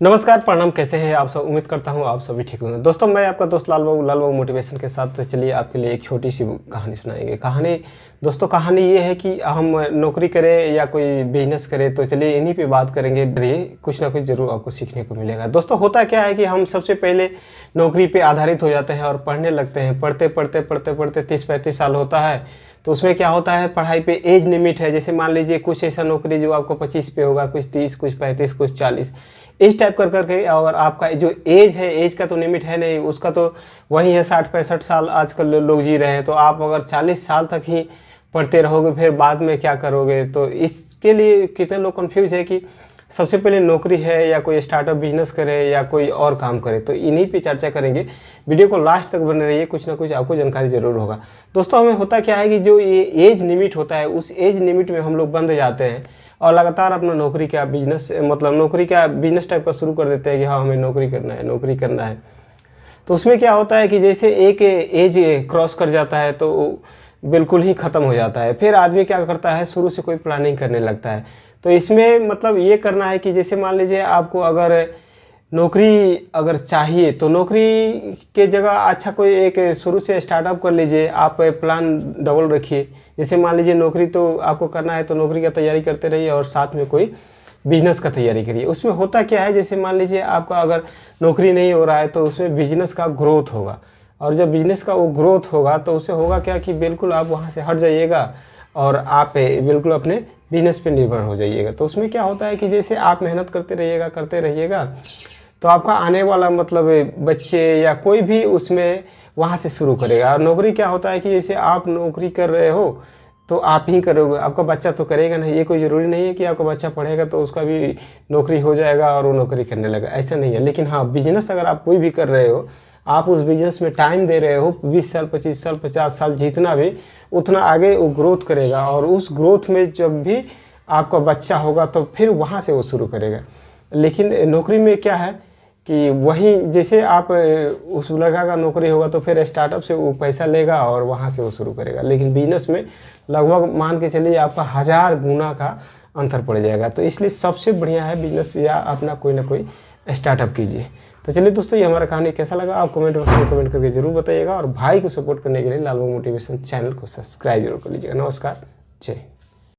नमस्कार, प्रणाम। कैसे हैं आप सब? उम्मीद करता हूं आप सभी ठीक होंगे। दोस्तों, मैं आपका दोस्त लाल बाबू मोटिवेशन के साथ चलिए आपके लिए एक छोटी सी कहानी सुनाएंगे। कहानी ये है कि हम नौकरी करें या कोई बिजनेस करें, तो चलिए इन्हीं पे बात करेंगे। कुछ ना कुछ जरूर आपको सीखने को मिलेगा। दोस्तों, होता क्या है कि हम सबसे पहले नौकरी पे आधारित हो जाते हैं और पढ़ने लगते हैं। पढ़ते 30-35 साल होता है, तो उसमें क्या होता है, पढ़ाई पे एज लिमिट है। जैसे मान लीजिए कुछ ऐसा नौकरी जो आपको 25 पे होगा, कुछ 30, कुछ 35, कुछ 40, इस टाइप कर करके। और आपका जो एज है, एज का तो लिमिट है नहीं, उसका तो वही है 60-65 साल आजकल लोग जी रहे हैं। तो आप अगर 40 साल तक ही पढ़ते रहोगे, फिर बाद में क्या करोगे? तो इसके लिए कितने लोग कंफ्यूज है कि सबसे पहले नौकरी है या कोई स्टार्टअप बिजनेस करे या कोई और काम करे। तो इन्हीं पे चर्चा करेंगे। वीडियो को लास्ट तक बने रहिए, कुछ ना कुछ आपको जानकारी जरूर होगा। दोस्तों, हमें होता क्या है कि जो ये एज लिमिट होता है, उस एज लिमिट में हम लोग बंध जाते हैं और लगातार अपना नौकरी का बिजनेस टाइप का शुरू कर देते हैं कि हाँ, हमें नौकरी करना है। तो उसमें क्या होता है कि जैसे एक एज क्रॉस कर जाता है तो बिल्कुल ही ख़त्म हो जाता है। फिर आदमी क्या करता है, शुरू से कोई प्लानिंग करने लगता है। तो इसमें मतलब ये करना है कि जैसे मान लीजिए आपको अगर नौकरी चाहिए, तो नौकरी के जगह अच्छा कोई एक शुरू से स्टार्टअप कर लीजिए। आप प्लान डबल रखिए। जैसे मान लीजिए नौकरी तो आपको करना है, तो नौकरी का तैयारी करते रहिए और साथ में कोई बिजनेस का तैयारी करिए। उसमें होता क्या है, जैसे मान लीजिए आपका अगर नौकरी नहीं हो रहा है, तो उसमें बिजनेस का ग्रोथ होगा। और जब बिजनेस का वो ग्रोथ होगा, तो उससे होगा क्या कि बिल्कुल आप वहाँ से हट जाइएगा और आप बिल्कुल अपने बिजनेस पे निर्भर हो जाइएगा। तो उसमें क्या होता है कि जैसे आप मेहनत करते रहिएगा, तो आपका आने वाला मतलब बच्चे या कोई भी उसमें वहाँ से शुरू करेगा। और नौकरी क्या होता है कि जैसे आप नौकरी कर रहे हो तो आप ही करोगे, आपका बच्चा तो करेगा नहीं। ये कोई ज़रूरी नहीं है कि आपका बच्चा पढ़ेगा तो उसका भी नौकरी हो जाएगा और वो नौकरी करने लगा, ऐसा नहीं है। लेकिन हाँ, बिजनेस अगर आप कोई भी कर रहे हो, आप उस बिजनेस में टाइम दे रहे हो, 20 साल, 25 साल, 50 साल, जितना भी, उतना आगे वो ग्रोथ करेगा। और उस ग्रोथ में जब भी आपका बच्चा होगा तो फिर वहाँ से वो शुरू करेगा। लेकिन नौकरी में क्या है कि वहीं जैसे आप उस लड़का का नौकरी होगा तो फिर स्टार्टअप से वो पैसा लेगा और वहाँ से वो शुरू करेगा। लेकिन बिजनेस में लगभग मान के चलिए आपका 1000 गुना का अंतर पड़ जाएगा। तो इसलिए सबसे बढ़िया है बिजनेस या अपना कोई ना कोई स्टार्टअप कीजिए। तो चलिए दोस्तों, ये हमारा कहानी कैसा लगा आप कमेंट बॉक्स में कमेंट करके जरूर बताइएगा। और भाई को सपोर्ट करने के लिए लाल बाबू मोटिवेशन चैनल को सब्सक्राइब जरूर कर लीजिएगा। नमस्कार, जय।